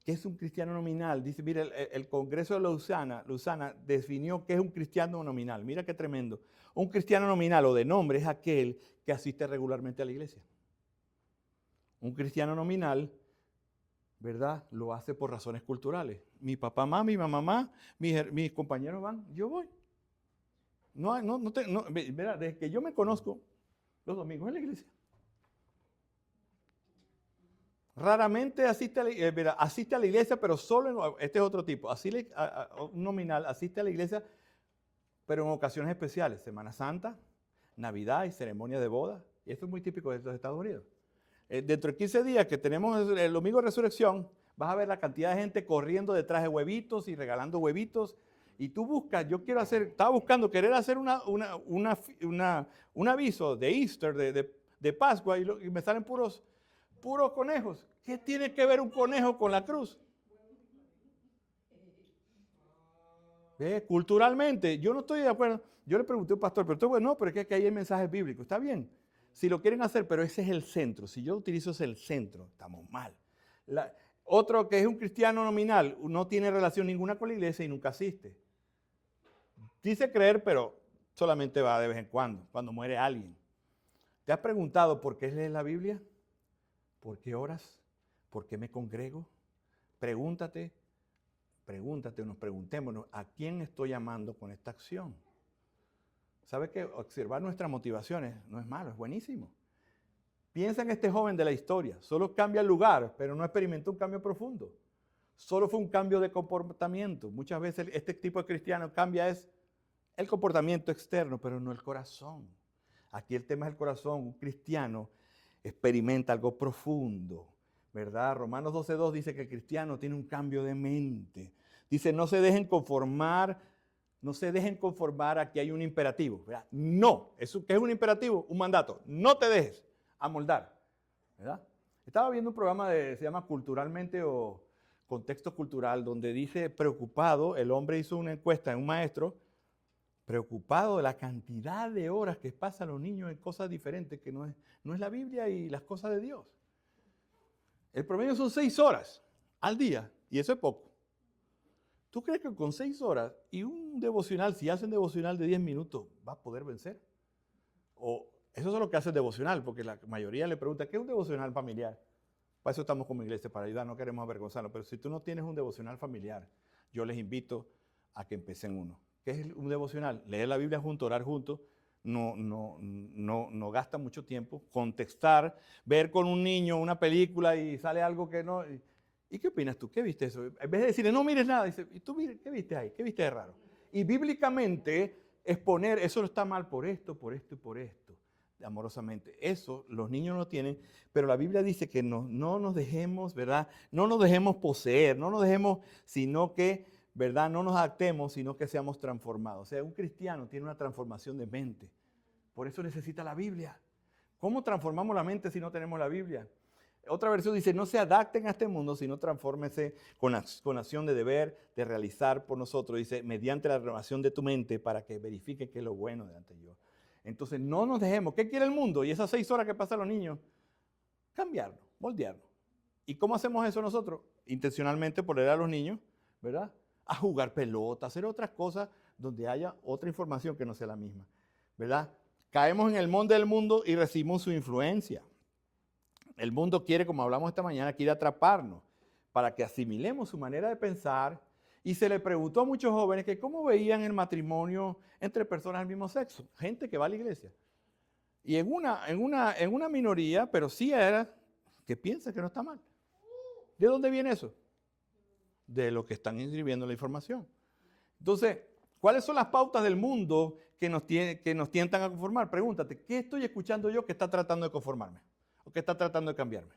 ¿Qué es un cristiano nominal? Dice, mira, el Congreso de Lausana definió qué es un cristiano nominal. Mira qué tremendo. Un cristiano nominal o de nombre es aquel que asiste regularmente a la iglesia. Un cristiano nominal, ¿verdad? Lo hace por razones culturales. Mi papá más, mi mamá más, mis compañeros van, yo voy. Mira, desde que yo me conozco, los domingos en la iglesia. Raramente asiste a la iglesia, pero solo, este es otro tipo, un nominal asiste a la iglesia, pero en ocasiones especiales, Semana Santa, Navidad y ceremonia de boda. Y esto es muy típico de los Estados Unidos. Dentro de 15 días que tenemos el domingo de resurrección, vas a ver la cantidad de gente corriendo detrás de huevitos y regalando huevitos. Y tú buscas, estaba buscando querer hacer un aviso de Easter, de Pascua, y me salen puros conejos. ¿Qué tiene que ver un conejo con la cruz? Culturalmente, yo no estoy de acuerdo. Yo le pregunté a un pastor, pero bueno, no, pero es que ahí hay mensajes bíblicos. Está bien, si lo quieren hacer, pero ese es el centro. Si yo utilizo ese el centro, estamos mal. Otro que es un cristiano nominal, no tiene relación ninguna con la iglesia y nunca asiste. Dice creer, pero solamente va de vez en cuando muere alguien. ¿Te has preguntado por qué lees la Biblia? ¿Por qué oras? ¿Por qué me congrego? Pregúntate o nos preguntémonos, ¿a quién estoy amando con esta acción? ¿Sabe que observar nuestras motivaciones no es malo, es buenísimo? Piensa en este joven de la historia, solo cambia el lugar, pero no experimentó un cambio profundo. Solo fue un cambio de comportamiento. Muchas veces este tipo de cristiano cambia es el comportamiento externo, pero no el corazón. Aquí el tema es el corazón. Un cristiano experimenta algo profundo, ¿verdad? Romanos 12:2 dice que el cristiano tiene un cambio de mente. Dice, no se dejen conformar a que hay un imperativo, ¿verdad? No, ¿qué es un imperativo? Un mandato. No te dejes amoldar, ¿verdad? Estaba viendo un programa se llama Culturalmente o Contexto Cultural, donde dice, preocupado, el hombre hizo una encuesta en un maestro, preocupado de la cantidad de horas que pasan los niños en cosas diferentes, que no es la Biblia y las cosas de Dios. El promedio son 6 horas al día, y eso es poco. ¿Tú crees que con 6 horas y un devocional, si hacen devocional de 10 minutos, va a poder vencer? O eso es lo que hace el devocional, porque la mayoría le pregunta, ¿qué es un devocional familiar? Para eso estamos como iglesia, para ayudar, no queremos avergonzarnos. Pero si tú no tienes un devocional familiar, yo les invito a que empecen uno. ¿Qué es un devocional? Leer la Biblia juntos, orar juntos. No gasta mucho tiempo. Contextar, ver con un niño una película y sale algo que no... ¿Y qué opinas tú? ¿Qué viste eso? En vez de decirle, no mires nada, dice, ¿y tú qué viste ahí? ¿Qué viste de raro? Y bíblicamente exponer, eso no está mal por esto y por esto, amorosamente. Eso los niños no tienen, pero la Biblia dice que no nos dejemos, ¿verdad? No nos dejemos poseer, no nos dejemos, sino que, ¿verdad? No nos actemos, sino que seamos transformados. O sea, un cristiano tiene una transformación de mente. Por eso necesita la Biblia. ¿Cómo transformamos la mente si no tenemos la Biblia? Otra versión dice, no se adapten a este mundo, sino transfórmense con acción de deber, de realizar por nosotros. Dice, mediante la renovación de tu mente para que verifique qué es lo bueno delante de Dios. Entonces, no nos dejemos. ¿Qué quiere el mundo? Y esas 6 horas que pasan los niños, cambiarlo, moldearlo. ¿Y cómo hacemos eso nosotros? Intencionalmente poner a los niños, ¿verdad? A jugar pelota, hacer otras cosas donde haya otra información que no sea la misma, ¿verdad? Caemos en el molde del mundo y recibimos su influencia. El mundo quiere, como hablamos esta mañana, quiere atraparnos para que asimilemos su manera de pensar. Y se le preguntó a muchos jóvenes que cómo veían el matrimonio entre personas del mismo sexo, gente que va a la iglesia. Y en una minoría, pero sí era que piensa que no está mal. ¿De dónde viene eso? De lo que están escribiendo la información. Entonces, ¿cuáles son las pautas del mundo que nos tientan a conformar. Pregúntate, ¿qué estoy escuchando yo que está tratando de conformarme? ¿O que está tratando de cambiarme?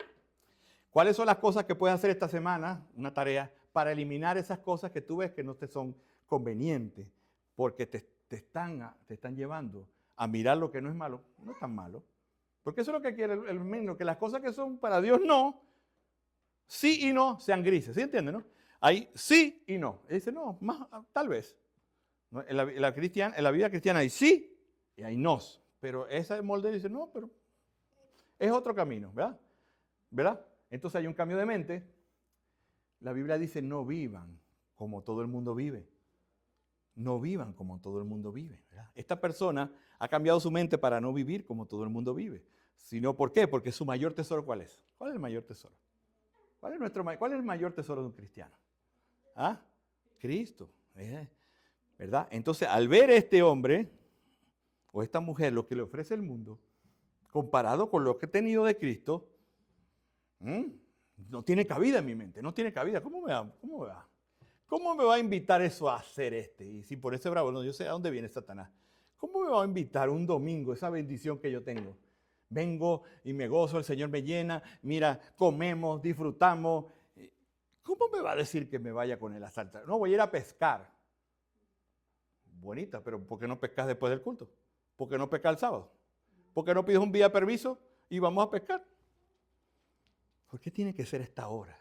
¿Cuáles son las cosas que puedes hacer esta semana, una tarea, para eliminar esas cosas que tú ves que no te son convenientes? Porque te están llevando a mirar lo que no es malo, no es tan malo. Porque eso es lo que quiere el mundo, que las cosas que son para Dios no, sí y no, sean grises. ¿Sí entienden, no? Hay sí y no. Y dice, no, más, tal vez. ¿No? En la vida cristiana hay sí y hay no. Pero ese molde dice, no, pero es otro camino, ¿verdad? ¿Verdad? Entonces hay un cambio de mente. La Biblia dice, no vivan como todo el mundo vive. No vivan como todo el mundo vive, ¿verdad? Esta persona ha cambiado su mente para no vivir como todo el mundo vive. Sino, ¿por qué? Porque su mayor tesoro, ¿cuál es? ¿Cuál es el mayor tesoro? ¿Cuál es el mayor tesoro de un cristiano? ¿Ah? Cristo, ¿verdad? Entonces, al ver este hombre o esta mujer lo que le ofrece el mundo, comparado con lo que he tenido de Cristo, no tiene cabida en mi mente, no tiene cabida. ¿Cómo me va? ¿Cómo me va a invitar eso a hacer Y si por ese bravo, no, yo sé a dónde viene Satanás. ¿Cómo me va a invitar un domingo esa bendición que yo tengo? Vengo y me gozo, el Señor me llena, mira, comemos, disfrutamos. ¿Cómo me va a decir que me vaya con él a saltar? No, voy a ir a pescar. Bonita, pero ¿por qué no pescas después del culto? ¿Por qué no pescas el sábado? ¿Por qué no pides un día de permiso y vamos a pescar? ¿Por qué tiene que ser esta hora?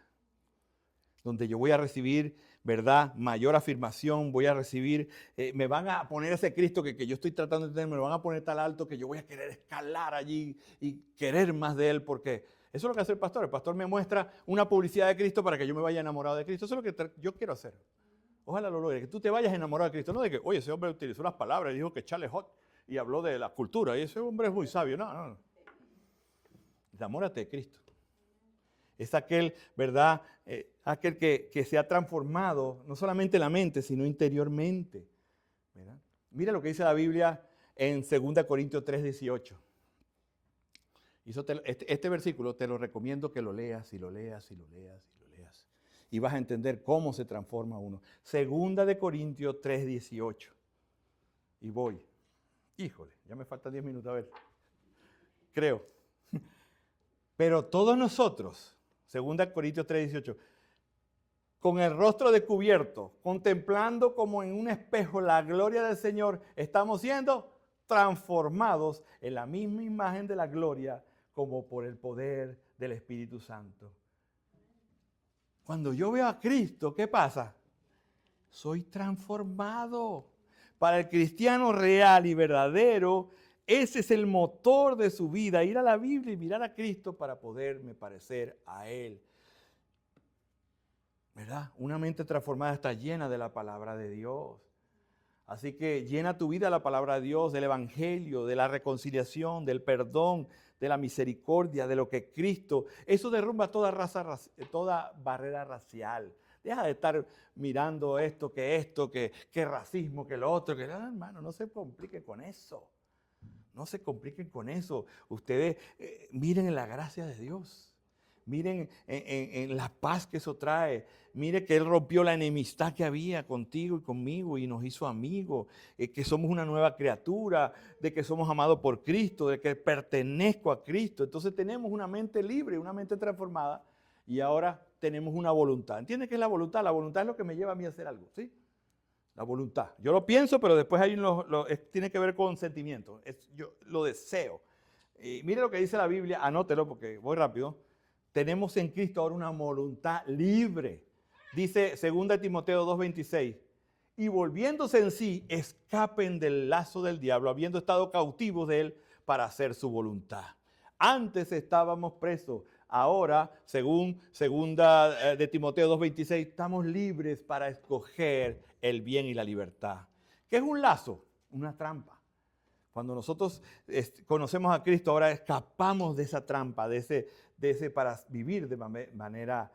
Donde yo voy a recibir, ¿verdad?, mayor afirmación, voy a recibir, me van a poner ese Cristo que yo estoy tratando de tener, me lo van a poner tan alto que yo voy a querer escalar allí y querer más de Él, porque eso es lo que hace el pastor. El pastor me muestra una publicidad de Cristo para que yo me vaya enamorado de Cristo. Eso es lo que yo quiero hacer. Ojalá lo logre, que tú te vayas enamorado de Cristo. No de que, oye, ese hombre utilizó las palabras y dijo que Charles Hot y habló de la cultura y ese hombre es muy sabio. No. Enamórate de Cristo. Es aquel, ¿verdad? Aquel que se ha transformado, no solamente en la mente, sino interiormente, ¿verdad? Mira lo que dice la Biblia en 2 Corintios 3:18. Este versículo te lo recomiendo que lo leas y lo leas y lo leas y lo leas. Y vas a entender cómo se transforma uno. 2 Corintios 3:18. Y voy. Híjole, ya me faltan 10 minutos, a ver. Creo. Pero todos nosotros, 2 Corintios 3:18, con el rostro descubierto, contemplando como en un espejo la gloria del Señor, estamos siendo transformados en la misma imagen de la gloria como por el poder del Espíritu Santo. Cuando yo veo a Cristo, ¿qué pasa? Soy transformado. Para el cristiano real y verdadero, ese es el motor de su vida, ir a la Biblia y mirar a Cristo para poderme parecer a Él. ¿Verdad? Una mente transformada está llena de la palabra de Dios. Así que llena tu vida de la palabra de Dios, del Evangelio, de la reconciliación, del perdón, de la misericordia, de lo que Cristo. Eso derrumba toda barrera racial. Deja de estar mirando esto, que racismo, que lo otro. Hermano, no se compliquen con eso. No se compliquen con eso. Ustedes miren en la gracia de Dios. Miren en la paz que eso trae. Mire que Él rompió la enemistad que había contigo y conmigo y nos hizo amigos. Que somos una nueva criatura, de que somos amados por Cristo, de que pertenezco a Cristo. Entonces tenemos una mente libre, una mente transformada y ahora tenemos una voluntad. ¿Entiendes qué es la voluntad? La voluntad es lo que me lleva a mí a hacer algo, ¿sí? La voluntad. Yo lo pienso, pero después tiene que ver con sentimientos. Yo lo deseo. Y mire lo que dice la Biblia, anótelo porque voy rápido. Tenemos en Cristo ahora una voluntad libre. Dice 2 Timoteo 2:26. Y volviéndose en sí, escapen del lazo del diablo, habiendo estado cautivos de él para hacer su voluntad. Antes estábamos presos. Ahora, según 2 de Timoteo 2:26, estamos libres para escoger el bien y la libertad. ¿Qué es un lazo? Una trampa. Cuando nosotros conocemos a Cristo, ahora escapamos de esa trampa, de ese para vivir de manera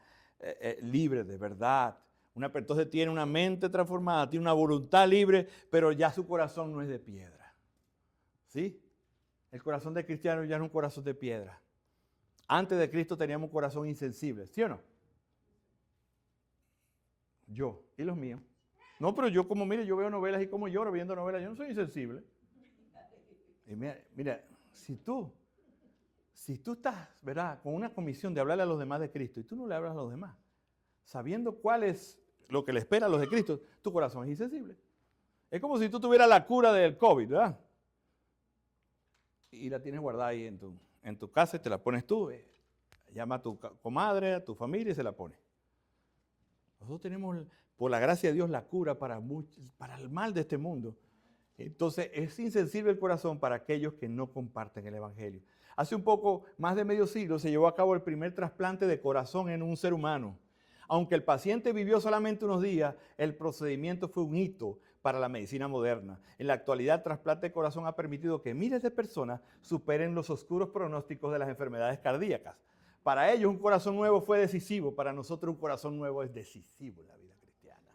libre, de verdad. Entonces tiene una mente transformada, tiene una voluntad libre, pero ya su corazón no es de piedra. ¿Sí? El corazón de cristiano ya no es un corazón de piedra. Antes de Cristo teníamos un corazón insensible, ¿sí o no? Yo y los míos. No, pero yo como, mire, yo veo novelas y como lloro viendo novelas, yo no soy insensible. Y mira, si tú estás, ¿verdad?, con una comisión de hablarle a los demás de Cristo y tú no le hablas a los demás, sabiendo cuál es lo que le espera a los de Cristo, tu corazón es insensible. Es como si tú tuvieras la cura del COVID, ¿verdad? Y la tienes guardada ahí en tu casa y te la pones tú. Llama a tu comadre, a tu familia y se la pone. Nosotros tenemos, por la gracia de Dios, la cura para el mal de este mundo. Entonces, es insensible el corazón para aquellos que no comparten el Evangelio. Hace un poco, más de medio siglo, se llevó a cabo el primer trasplante de corazón en un ser humano. Aunque el paciente vivió solamente unos días, el procedimiento fue un hito para la medicina moderna. En la actualidad, el trasplante de corazón ha permitido que miles de personas superen los oscuros pronósticos de las enfermedades cardíacas. Para ellos, un corazón nuevo fue decisivo. Para nosotros, un corazón nuevo es decisivo en la vida cristiana.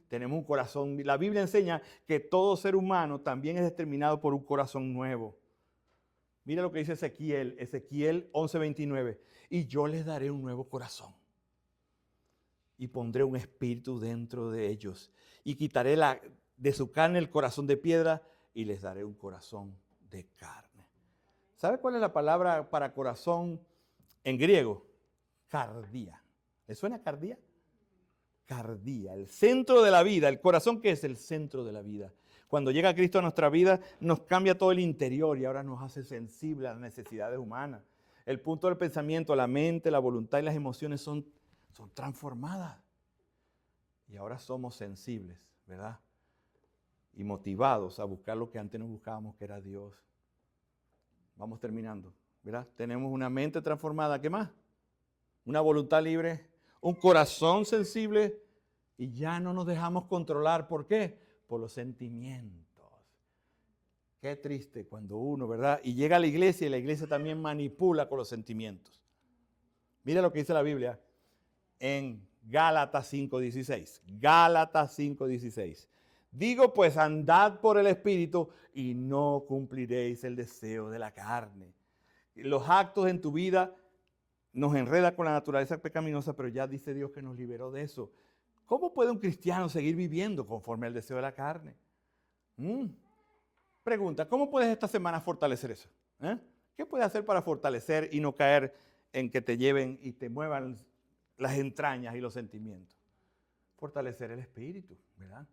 Tenemos un corazón. La Biblia enseña que todo ser humano también es determinado por un corazón nuevo. Mira lo que dice Ezequiel 11:29. Y yo les daré un nuevo corazón. Y pondré un espíritu dentro de ellos. Y quitaré de su carne el corazón de piedra y les daré un corazón de carne. ¿Sabe cuál es la palabra para corazón en griego? Cardía. ¿Le suena cardía? Cardía, el centro de la vida. ¿El corazón qué es? El centro de la vida. Cuando llega Cristo a nuestra vida, nos cambia todo el interior y ahora nos hace sensibles a las necesidades humanas. El punto del pensamiento, la mente, la voluntad y las emociones son transformadas. Y ahora somos sensibles, ¿verdad? Y motivados a buscar lo que antes no buscábamos, que era Dios. Vamos terminando, ¿verdad? Tenemos una mente transformada, ¿qué más? Una voluntad libre, un corazón sensible y ya no nos dejamos controlar. ¿Por qué? Por los sentimientos. Qué triste cuando uno, ¿verdad? Y llega a la iglesia y la iglesia también manipula con los sentimientos. Mira lo que dice la Biblia en Gálatas 5:16. Gálatas 5:16. Digo pues, andad por el Espíritu y no cumpliréis el deseo de la carne. Los actos en tu vida nos enreda con la naturaleza pecaminosa, pero ya dice Dios que nos liberó de eso. ¿Cómo puede un cristiano seguir viviendo conforme al deseo de la carne? Pregunta, ¿cómo puedes esta semana fortalecer eso? ¿Qué puedes hacer para fortalecer y no caer en que te lleven y te muevan las entrañas y los sentimientos? Fortalecer el espíritu, ¿verdad?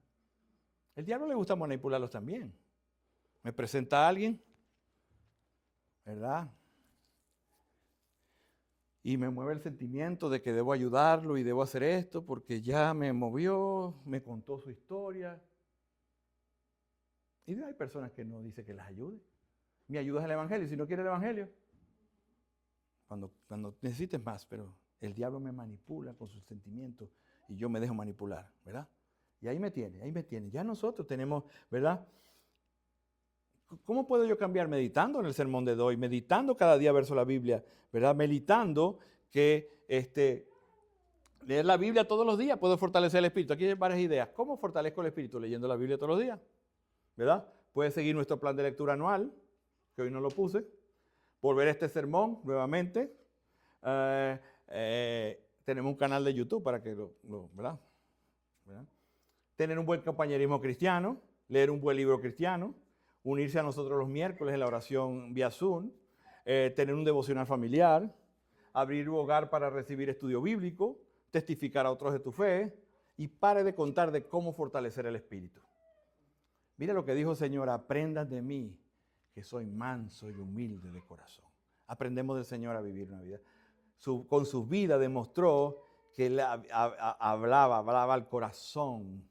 El diablo le gusta manipularlos también. Me presenta a alguien, ¿verdad? Y me mueve el sentimiento de que debo ayudarlo y debo hacer esto porque ya me movió, me contó su historia. Y hay personas que no dicen que las ayude. Mi ayuda es el Evangelio. Si no quiere el Evangelio, cuando necesites más, pero el diablo me manipula con sus sentimientos y yo me dejo manipular, ¿verdad? Y ahí me tiene. Ya nosotros tenemos, ¿verdad? ¿Cómo puedo yo cambiar? Meditando en el sermón de hoy, meditando cada día verso la Biblia, ¿verdad? Meditando que leer la Biblia todos los días puede fortalecer el espíritu. Aquí hay varias ideas. ¿Cómo fortalezco el espíritu? Leyendo la Biblia todos los días, ¿verdad? Puedes seguir nuestro plan de lectura anual, que hoy no lo puse. Volver a este sermón nuevamente. Tenemos un canal de YouTube para que ¿verdad? Tener un buen compañerismo cristiano, leer un buen libro cristiano, unirse a nosotros los miércoles en la oración vía Zoom, tener un devocional familiar, abrir un hogar para recibir estudio bíblico, testificar a otros de tu fe y pare de contar de cómo fortalecer el espíritu. Mira lo que dijo el Señor, aprendan de mí, que soy manso y humilde de corazón. Aprendemos del Señor a vivir una vida. Con su vida demostró que él hablaba al corazón,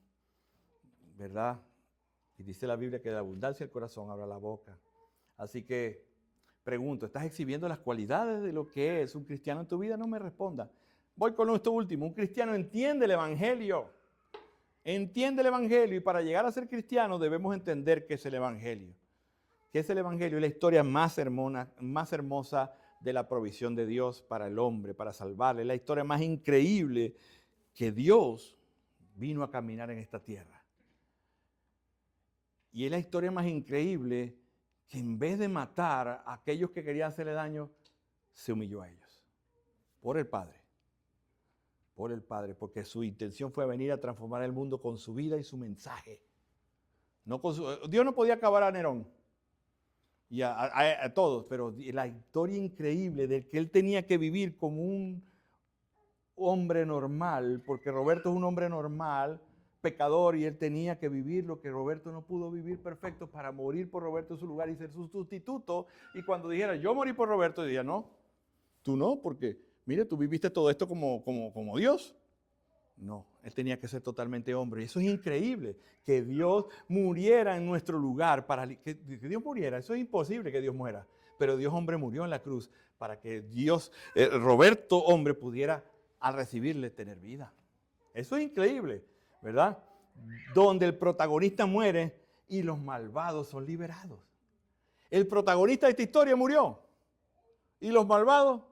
¿verdad? Y dice la Biblia que de la abundancia del corazón habla la boca. Así que pregunto, ¿estás exhibiendo las cualidades de lo que es un cristiano en tu vida? No me responda. Voy con esto último. Un cristiano entiende el Evangelio. Entiende el Evangelio y para llegar a ser cristiano debemos entender qué es el Evangelio. ¿Qué es el Evangelio? Es la historia más hermosa de la provisión de Dios para el hombre, para salvarle. Es la historia más increíble que Dios vino a caminar en esta tierra. Y es la historia más increíble que en vez de matar a aquellos que querían hacerle daño, se humilló a ellos por el Padre. por el Padre, porque su intención fue venir a transformar el mundo con su vida y su mensaje. No Dios no podía acabar a Nerón y a todos, pero la historia increíble de que él tenía que vivir como un hombre normal, porque Roberto es un hombre normal, pecador, y él tenía que vivir lo que Roberto no pudo vivir perfecto para morir por Roberto en su lugar y ser su sustituto. Y cuando dijera, yo morí por Roberto, diría, no, tú no, porque mire, tú viviste todo esto como Dios. No, él tenía que ser totalmente hombre. Y eso es increíble, que Dios muriera en nuestro lugar, que Dios muriera. Eso es imposible que Dios muera. Pero Dios hombre murió en la cruz para que Dios, Roberto hombre, pudiera al recibirle tener vida. Eso es increíble, ¿verdad? Donde el protagonista muere y los malvados son liberados. El protagonista de esta historia murió y los malvados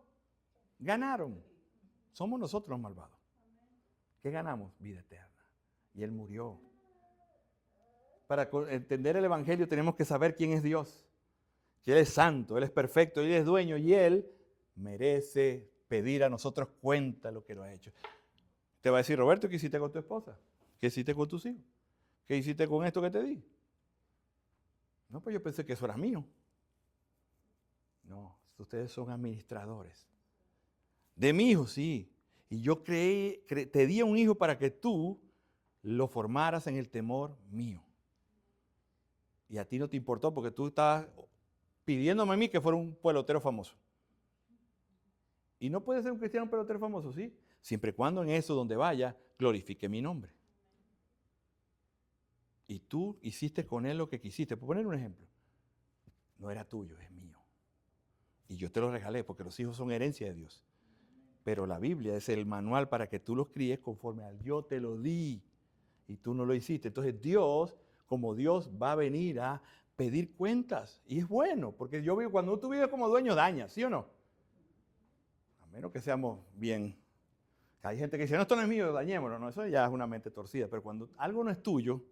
ganaron. Somos nosotros los malvados. ¿Qué ganamos? Vida eterna. Y Él murió. Para entender el Evangelio tenemos que saber quién es Dios. Que Él es santo, Él es perfecto, Él es dueño y Él merece pedir a nosotros cuenta de lo que lo ha hecho. Te va a decir, Roberto, ¿qué hiciste con tu esposa? ¿Qué hiciste con tus hijos? ¿Qué hiciste con esto que te di? No, pues yo pensé que eso era mío. No, ustedes son administradores. De mi hijo, sí. Y yo te di a un hijo para que tú lo formaras en el temor mío. Y a ti no te importó porque tú estabas pidiéndome a mí que fuera un pelotero famoso. Y no puede ser un cristiano pelotero famoso, ¿sí? Siempre y cuando en eso donde vaya, glorifique mi nombre. Y tú hiciste con él lo que quisiste. Por poner un ejemplo, no era tuyo, es mío. Y yo te lo regalé porque los hijos son herencia de Dios. Pero la Biblia es el manual para que tú los críes conforme al yo te lo di y tú no lo hiciste. Entonces Dios, como Dios, va a venir a pedir cuentas. Y es bueno, porque yo vivo, cuando tú vives como dueño, dañas, ¿sí o no? A menos que seamos bien. Hay gente que dice, no, esto no es mío, dañémoslo. No, eso ya es una mente torcida. Pero cuando algo no es tuyo,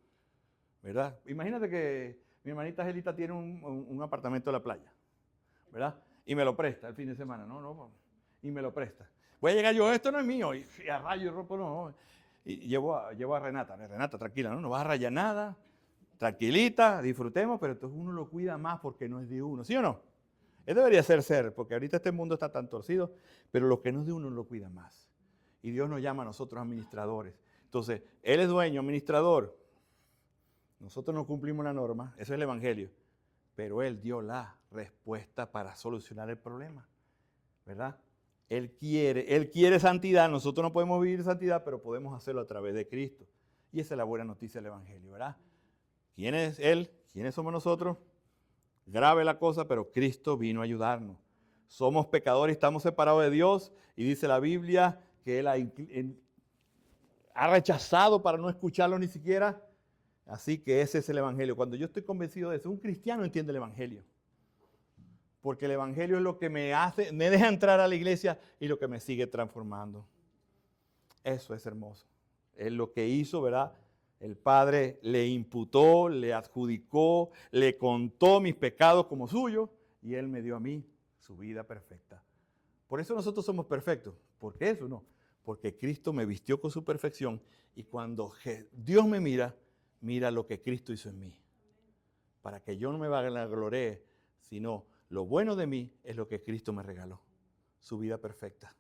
¿verdad? Imagínate que mi hermanita Angelita tiene un apartamento en la playa, ¿verdad? Y me lo presta el fin de semana, y me lo presta. Voy a llegar yo, esto no es mío, y a rayo y rompo, no. Y llevo a Renata, tranquila, no vas a rayar nada, tranquilita, disfrutemos, pero entonces uno lo cuida más porque no es de uno, ¿sí o no? Eso debería ser, porque ahorita este mundo está tan torcido, pero lo que no es de uno lo cuida más. Y Dios nos llama a nosotros administradores. Entonces, Él es dueño, administrador. Nosotros no cumplimos la norma, eso es el Evangelio, pero Él dio la respuesta para solucionar el problema, ¿verdad? Él quiere santidad, nosotros no podemos vivir santidad, pero podemos hacerlo a través de Cristo. Y esa es la buena noticia del Evangelio, ¿verdad? ¿Quién es Él? ¿Quiénes somos nosotros? Grave la cosa, pero Cristo vino a ayudarnos. Somos pecadores y estamos separados de Dios, y dice la Biblia que Él ha rechazado para no escucharlo ni siquiera. Así que ese es el Evangelio. Cuando yo estoy convencido de eso, un cristiano entiende el Evangelio. Porque el Evangelio es lo que me deja entrar a la iglesia y lo que me sigue transformando. Eso es hermoso. Es lo que hizo, ¿verdad? El Padre le imputó, le adjudicó, le contó mis pecados como suyos y Él me dio a mí su vida perfecta. Por eso nosotros somos perfectos. ¿Por qué eso? No. Porque Cristo me vistió con su perfección y cuando Dios me mira lo que Cristo hizo en mí. Para que yo no me vanagloriee, sino lo bueno de mí es lo que Cristo me regaló, su vida perfecta.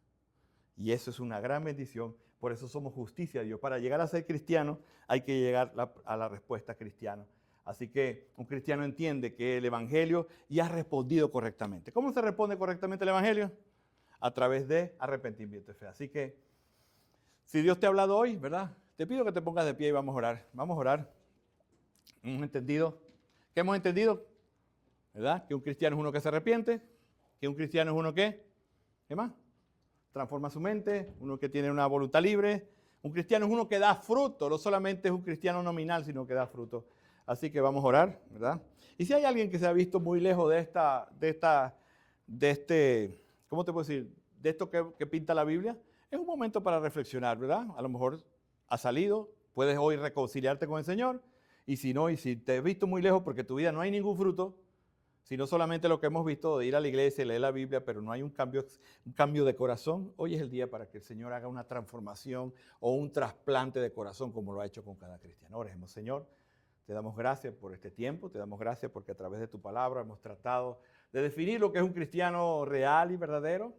Y eso es una gran bendición, por eso somos justicia de Dios. Para llegar a ser cristiano hay que llegar a la respuesta cristiana. Así que un cristiano entiende que el Evangelio y ha respondido correctamente. ¿Cómo se responde correctamente el Evangelio? A través de arrepentimiento y fe. Así que si Dios te ha hablado hoy, ¿verdad? Te pido que te pongas de pie y vamos a orar. Vamos a orar. ¿Hemos entendido? ¿Qué hemos entendido? ¿Verdad? Que un cristiano es uno que se arrepiente, que un cristiano es uno que, ¿qué más? Transforma su mente, uno que tiene una voluntad libre. Un cristiano es uno que da fruto, no solamente es un cristiano nominal, sino que da fruto. Así que vamos a orar, ¿verdad? Y si hay alguien que se ha visto muy lejos de este, ¿cómo te puedo decir? De esto que pinta la Biblia, es un momento para reflexionar, ¿verdad? A lo mejor has salido, puedes hoy reconciliarte con el Señor, y si no, y si te has visto muy lejos porque tu vida no hay ningún fruto, sino solamente lo que hemos visto de ir a la iglesia y leer la Biblia, pero no hay un cambio de corazón. Hoy es el día para que el Señor haga una transformación o un trasplante de corazón como lo ha hecho con cada cristiano. Oremos, Señor, te damos gracias por este tiempo, te damos gracias porque a través de tu palabra hemos tratado de definir lo que es un cristiano real y verdadero.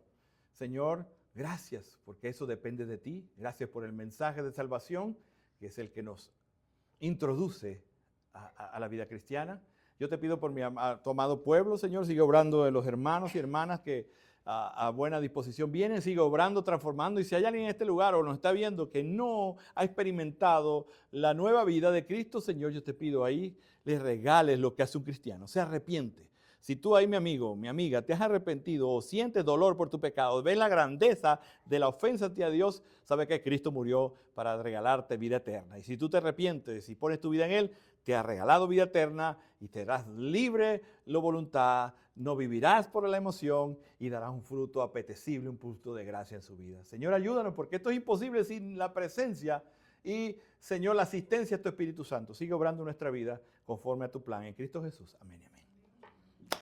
Señor, gracias porque eso depende de ti. Gracias por el mensaje de salvación, que es el que nos introduce a la vida cristiana. Yo te pido por mi amado pueblo, Señor, sigue obrando de los hermanos y hermanas que a buena disposición vienen, sigue obrando, transformando. Y si hay alguien en este lugar o nos está viendo que no ha experimentado la nueva vida de Cristo, Señor, yo te pido ahí, les regales lo que hace un cristiano, se arrepiente. Si tú ahí, mi amigo, mi amiga, te has arrepentido o sientes dolor por tu pecado, ves la grandeza de la ofensa a Dios, sabe que Cristo murió para regalarte vida eterna. Y si tú te arrepientes y pones tu vida en Él, te ha regalado vida eterna y te darás libre la voluntad, no vivirás por la emoción y darás un fruto apetecible, un fruto de gracia en su vida. Señor, ayúdanos porque esto es imposible sin la presencia y, Señor, la asistencia de tu Espíritu Santo. Sigue obrando nuestra vida conforme a tu plan en Cristo Jesús. Amén.